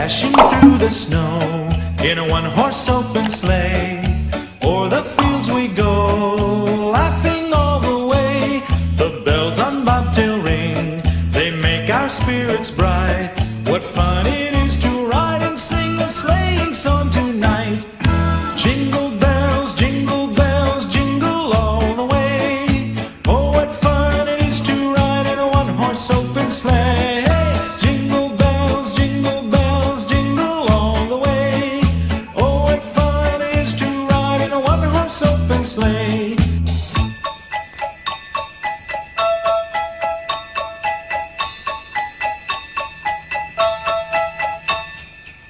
dashing through the snow in a one-horse open sleigh. O'er the fields we go, laughing all the way. The bells on bobtail ring, they make our spirits bright. What fun it is to ride and sing a sleighing song tonight. Jingle bells, jingle bells, jingle all the way. Oh, what fun it is to ride in a one-horse open sleigh. Jingle bells, jingle bells, jingle all the way. Oh, what fun it is to ride in a one-horse open sleigh.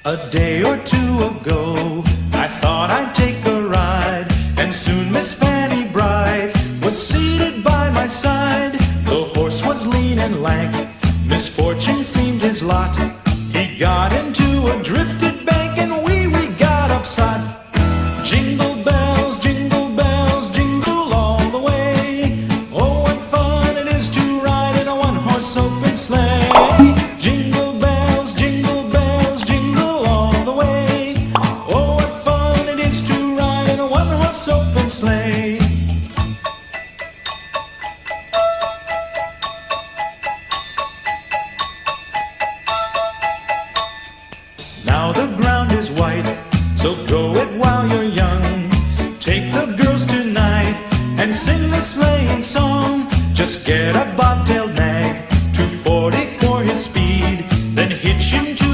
A day or two ago, I thought I'd take a ride, and soon Miss Fanny Bright was seated by my side. The horse was lean and lank, misfortune seemed his lot. He got into a drifted bank, and we got upside. Jingle bells, jingle all the way. Oh, what fun it is to ride in a one-horse open sleigh. Jingle bells, jingle all the way. Oh, what fun it is to ride in a one-horse open sleigh. Now the ground is white, so go it while you're young. Take the girls tonight and sing the sleighing song. Just get a bobtailed nag, 240 for his speed, then hitch him to